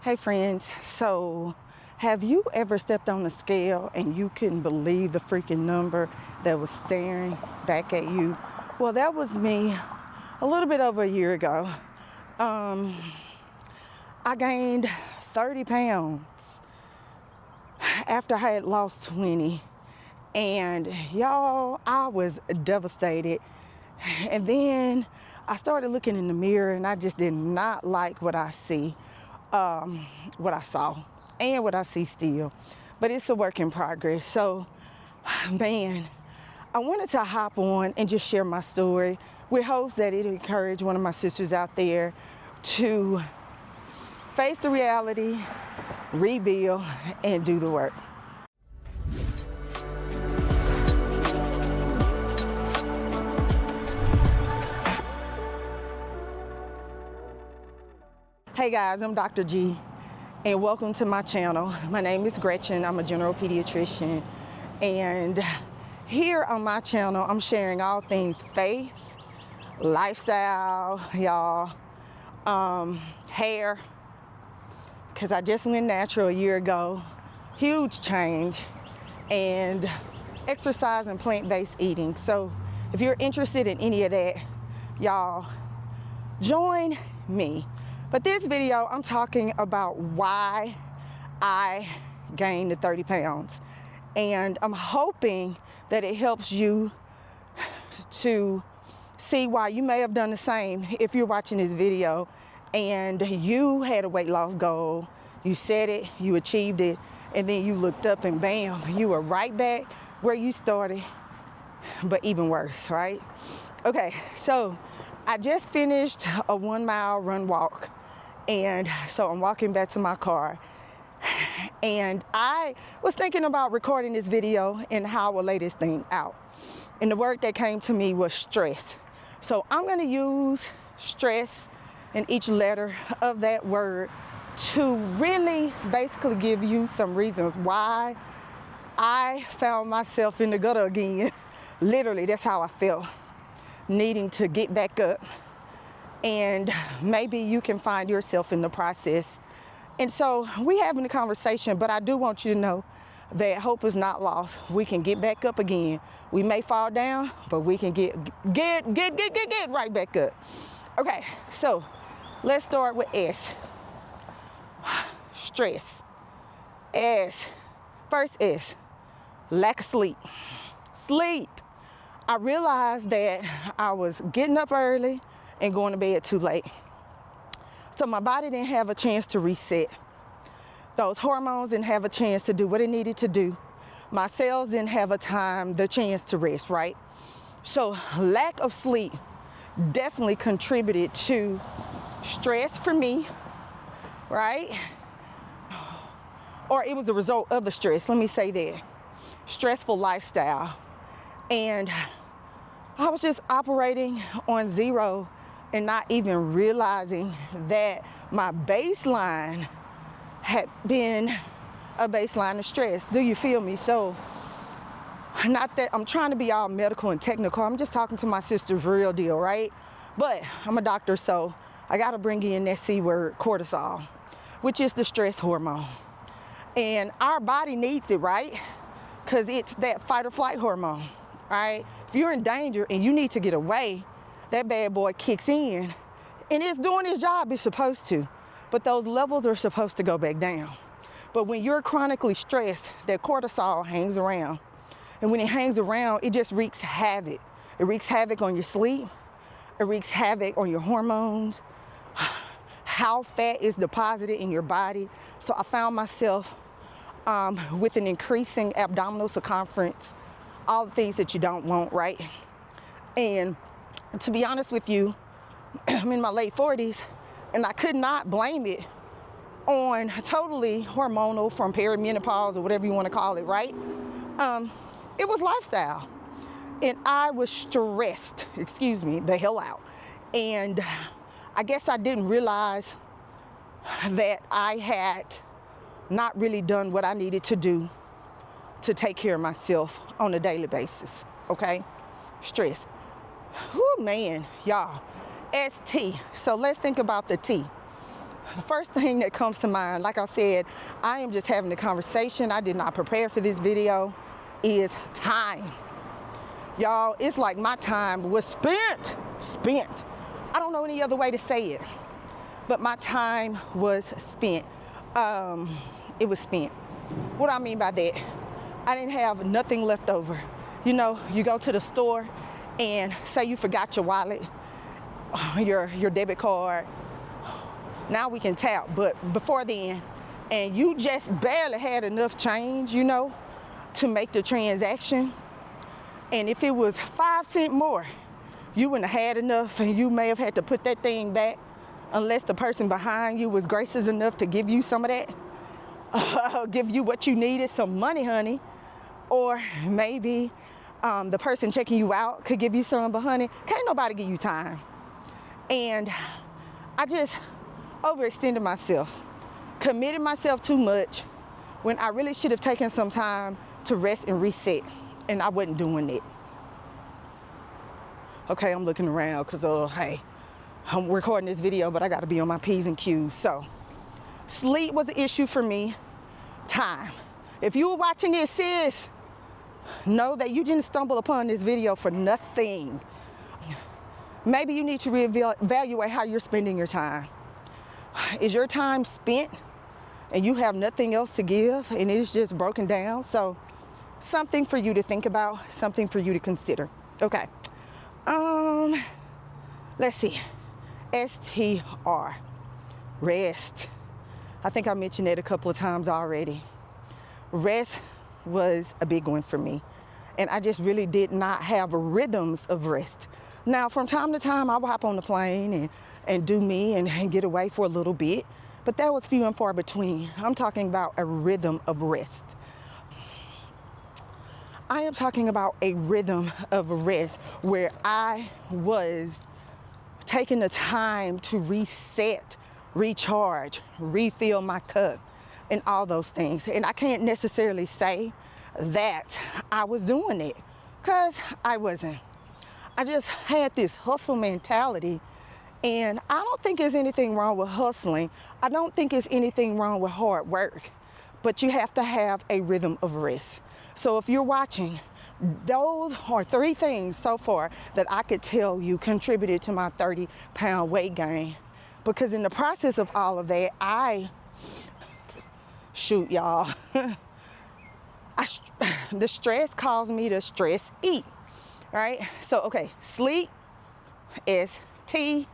Hey friends, so have you ever stepped on a scale and you couldn't believe the freaking number that was staring back at you? Well, that was me a little bit over a year ago. I gained 30 pounds after I had lost 20. And y'all, I was devastated. And then I started looking in the mirror and I just did not like what I saw and what I see still. But it's a work in progress. So, man, I wanted to hop on and just share my story with hopes that it encourage one of my sisters out there to face the reality, rebuild, and do the work. Hey guys, I'm Dr. G, and welcome to my channel. My name is Gretchen. I'm a general pediatrician, and here on my channel, I'm sharing all things faith, lifestyle, y'all, hair, because I just went natural a year ago, huge change, and exercise and plant-based eating. So if you're interested in any of that, y'all, join me. But this video, I'm talking about why I gained the 30 pounds. And I'm hoping that it helps you to see why you may have done the same if you're watching this video and you had a weight loss goal, you set it, you achieved it, and then you looked up and bam, you were right back where you started, but even worse, right? Okay, so I just finished a 1 mile run walk. And so I'm walking back to my car, and I was thinking about recording this video and how I will lay this thing out. And the word that came to me was stress. So I'm going to use stress in each letter of that word to really basically give you some reasons why I found myself in the gutter again. Literally, that's how I felt, needing to get back up. And maybe you can find yourself in the process. And so we having a conversation, but I do want you to know that hope is not lost. We can get back up again. We may fall down, but we can get right back up. Okay, so let's start with S. Stress. S. First S. Lack of sleep. Sleep. I realized that I was getting up early and going to bed too late. So my body didn't have a chance to reset. Those hormones didn't have a chance to do what it needed to do. My cells didn't have the chance to rest, right? So lack of sleep definitely contributed to stress for me, right? Or it was a result of the stress, let me say that. Stressful lifestyle. And I was just operating on zero and not even realizing that my baseline had been a baseline of stress. Do you feel me? So, not that I'm trying to be all medical and technical. I'm just talking to my sister's real deal, right? But I'm a doctor, so I got to bring in that C word, cortisol, which is the stress hormone. And our body needs it, right? Because it's that fight or flight hormone, right? If you're in danger and you need to get away, that bad boy kicks in and it's doing its job it's supposed to, but those levels are supposed to go back down. But when you're chronically stressed, that cortisol hangs around, and when it hangs around, it just wreaks havoc. It wreaks havoc on your sleep, it wreaks havoc on your hormones, how fat is deposited in your body. So I found myself with an increasing abdominal circumference, all the things that you don't want, right? And to be honest with you, I'm in my late 40s, and I could not blame it on totally hormonal from perimenopause or whatever you want to call it, right? It was lifestyle. And I was stressed, the hell out. And I guess I didn't realize that I had not really done what I needed to do to take care of myself on a daily basis, okay? Stress. Whew, man, y'all. ST. So let's think about the T. The first thing that comes to mind, like I said, I am just having a conversation. I did not prepare for this video, is time. Y'all, it's like my time was spent. I don't know any other way to say it, but my time was spent. It was spent. What do I mean by that? I didn't have nothing left over. You know, you go to the store and say you forgot your wallet, your debit card. Now we can tap, but before then, and you just barely had enough change, you know, to make the transaction. And if it was 5 cents more, you wouldn't have had enough, and you may have had to put that thing back unless the person behind you was gracious enough to give you some of that, give you what you needed, some money, honey. Or maybe the person checking you out could give you some, but honey, can't nobody give you time. And I just overextended myself, committed myself too much when I really should have taken some time to rest and reset, and I wasn't doing it. Okay, I'm looking around because, hey, I'm recording this video, but I got to be on my P's and Q's. So, sleep was an issue for me. Time. If you were watching this, sis, know that you didn't stumble upon this video for nothing. Maybe you need to reevaluate how you're spending your time. Is your time spent and you have nothing else to give and it's just broken down? So something for you to think about, something for you to consider. Okay. Let's see. STR. Rest. I think I mentioned it a couple of times already. Rest was a big one for me. And I just really did not have rhythms of rest. Now, from time to time, I would hop on the plane and do me and get away for a little bit. But that was few and far between. I'm talking about a rhythm of rest. I am talking about a rhythm of rest where I was taking the time to reset, recharge, refill my cup, and all those things. And I can't necessarily say that I was doing it, because I wasn't. I just had this hustle mentality, and I don't think there's anything wrong with hustling. I don't think there's anything wrong with hard work, but you have to have a rhythm of rest. So if you're watching, those are 3 things so far that I could tell you contributed to my 30-pound weight gain. Because in the process of all of that, shoot, y'all, the stress caused me to stress eat, right? So, okay, sleep is T,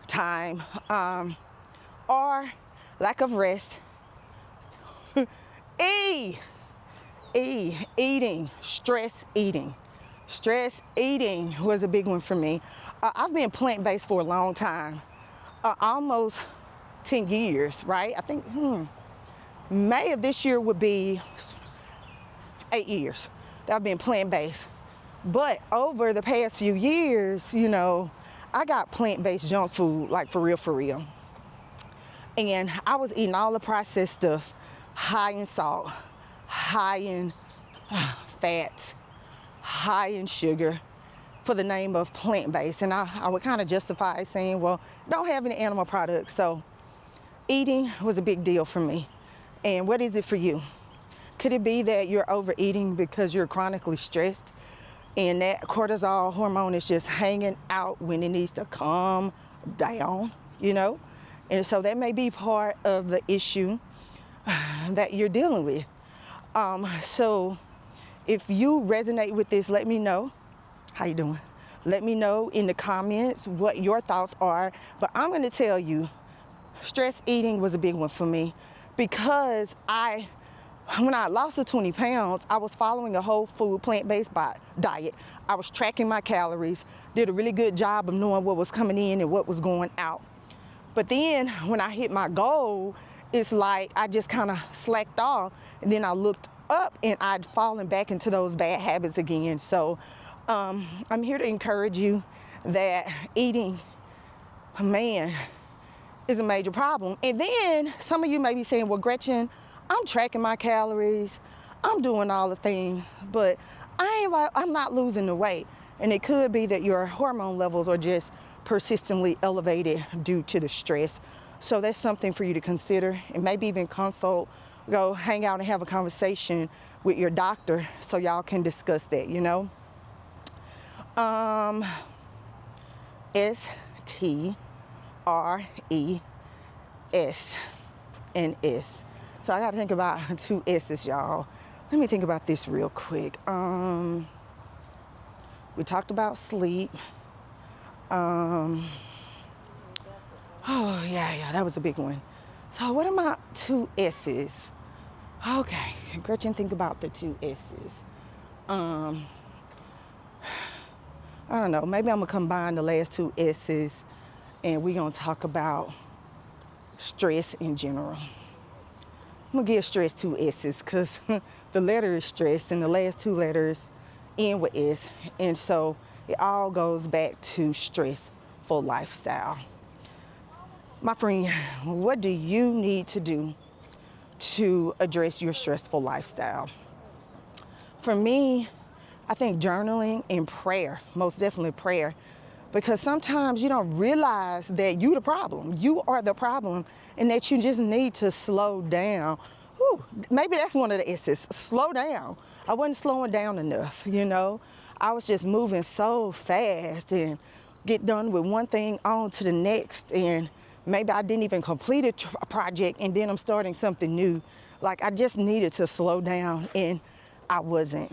time, R, lack of rest, eating, stress eating. Stress eating was a big one for me. I've been plant-based for a long time, almost 10 years, right? I think May of this year would be 8 years that I've been plant-based. But over the past few years, you know, I got plant-based junk food, like for real. And I was eating all the processed stuff, high in salt, high in fat, high in sugar, for the name of plant-based. And I would kind of justify saying, well, don't have any animal products. So eating was a big deal for me. And what is it for you? Could it be that you're overeating because you're chronically stressed and that cortisol hormone is just hanging out when it needs to calm down, you know? And so that may be part of the issue that you're dealing with. So if you resonate with this, let me know. How you doing? Let me know in the comments what your thoughts are. But I'm going to tell you, stress eating was a big one for me, because when I lost the 20 pounds, I was following a whole food plant-based diet. I was tracking my calories, did a really good job of knowing what was coming in and what was going out. But then when I hit my goal, it's like I just kind of slacked off, and then I looked up and I'd fallen back into those bad habits again. So I'm here to encourage you that eating, man, is a major problem. And then some of you may be saying, well, Gretchen, I'm tracking my calories, I'm doing all the things, but I'm not losing the weight. And it could be that your hormone levels are just persistently elevated due to the stress So that's something for you to consider, and maybe even consult, go hang out and have a conversation with your doctor so y'all can discuss that, you know. STRES and S. So I got to think about 2 S's, y'all. Let me think about this real quick. We talked about sleep. Oh, yeah, that was a big one. So what about 2 S's? Okay, Gretchen, think about the 2 S's. I don't know, maybe I'm gonna combine the last 2 S's and we're gonna talk about stress in general. I'm gonna give stress 2 S's because the letter is stress and the last 2 letters end with S. And so it all goes back to stressful lifestyle. My friend, what do you need to do to address your stressful lifestyle? For me, I think journaling and prayer, most definitely prayer, because sometimes you don't realize that you the problem. You are the problem, and that you just need to slow down. Whew, maybe that's one of the S's, slow down. I wasn't slowing down enough, you know. I was just moving so fast and get done with one thing on to the next, and maybe I didn't even complete a project and then I'm starting something new. Like I just needed to slow down and I wasn't.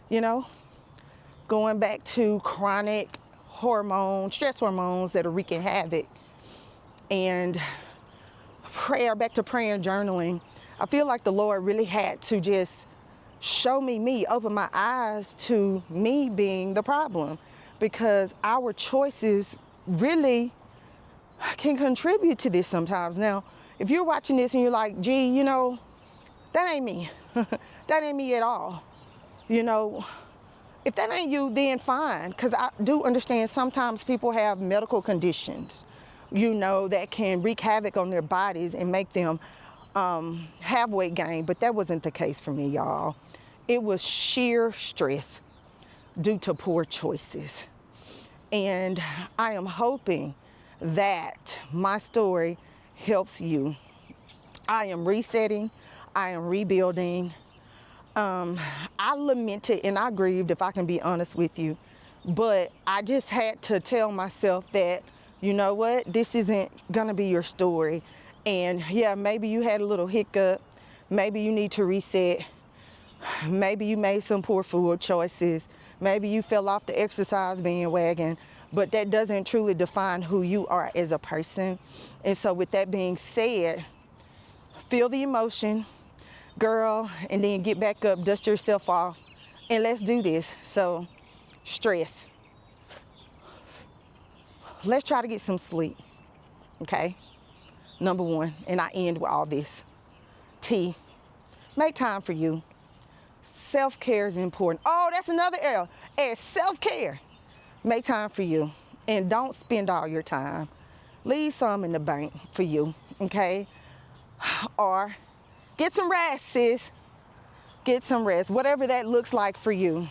You know, going back to chronic stress hormones that are wreaking havoc, and back to prayer and journaling. I feel like the Lord really had to just show me, open my eyes to me being the problem, because our choices really can contribute to this sometimes. Now, if you're watching this and you're like, gee, you know, that ain't me. That ain't me at all. You know, if that ain't you, then fine. Because I do understand sometimes people have medical conditions, you know, that can wreak havoc on their bodies and make them have weight gain. But that wasn't the case for me, y'all. It was sheer stress due to poor choices. And I am hoping that my story helps you. I am resetting. I am rebuilding. I lamented and I grieved, if I can be honest with you. But I just had to tell myself that, you know what, this isn't going to be your story. And yeah, maybe you had a little hiccup. Maybe you need to reset. Maybe you made some poor food choices. Maybe you fell off the exercise bandwagon. But that doesn't truly define who you are as a person. And so with that being said, feel the emotion, girl, and then get back up, dust yourself off, and let's do this. So, stress. Let's try to get some sleep, okay? Number 1, and I end with all this. T, make time for you. Self-care is important. Oh, that's another L. S, self-care. Make time for you, and don't spend all your time. Leave some in the bank for you, okay? Or get some rest, sis. Get some rest. Whatever that looks like for you,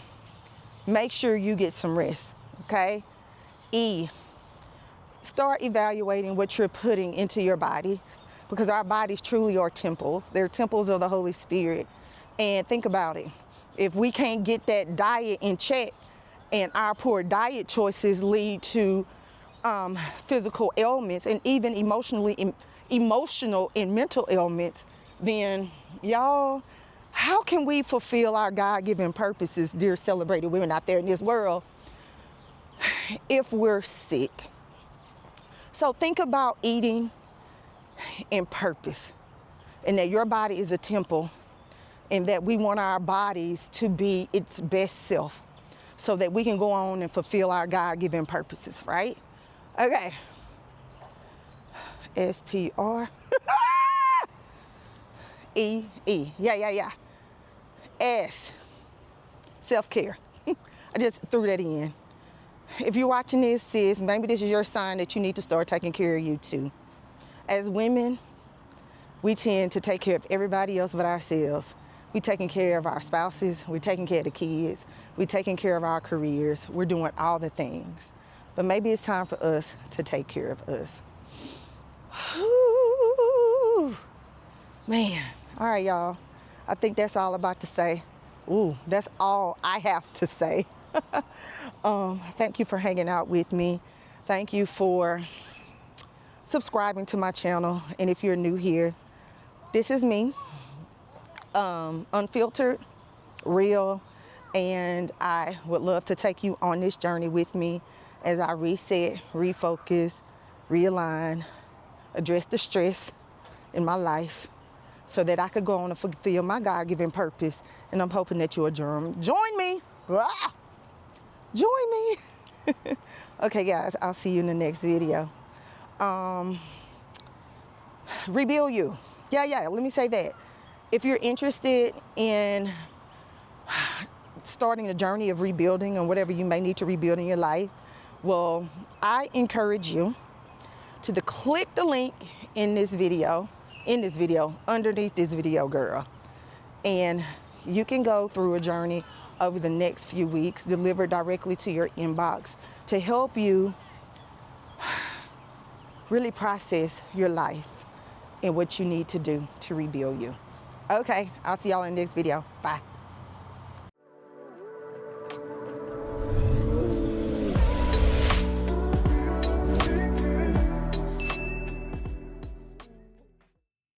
make sure you get some rest, okay? E, start evaluating what you're putting into your body, because our bodies truly are temples. They're temples of the Holy Spirit. And think about it. If we can't get that diet in check, and our poor diet choices lead to physical ailments and even emotional and mental ailments, then y'all, how can we fulfill our God-given purposes, dear celebrated women out there in this world, if we're sick? So think about eating and purpose, and that your body is a temple, and that we want our bodies to be its best self, so that we can go on and fulfill our God-given purposes, right? Okay. STR. E. Yeah. S, self-care. I just threw that in. If you're watching this, sis, maybe this is your sign that you need to start taking care of you too. As women, we tend to take care of everybody else but ourselves. We're taking care of our spouses, we're taking care of the kids, we're taking care of our careers, we're doing all the things. But maybe it's time for us to take care of us. Ooh, man. All right, y'all. I think that's all about to say. Ooh, that's all I have to say. Thank you for hanging out with me. Thank you for subscribing to my channel. And if you're new here, this is me, unfiltered, real, and I would love to take you on this journey with me as I reset, refocus, realign, address the stress in my life so that I could go on and fulfill my God-given purpose. And I'm hoping that you'll join me. Ah! Join me. Okay, guys, I'll see you in the next video. Rebuild you. Yeah, let me say that. If you're interested in starting a journey of rebuilding and whatever you may need to rebuild in your life, well, I encourage you to click the link in this video, underneath this video, girl. And you can go through a journey over the next few weeks, delivered directly to your inbox to help you really process your life and what you need to do to rebuild you. Okay, I'll see y'all in the next video. Bye.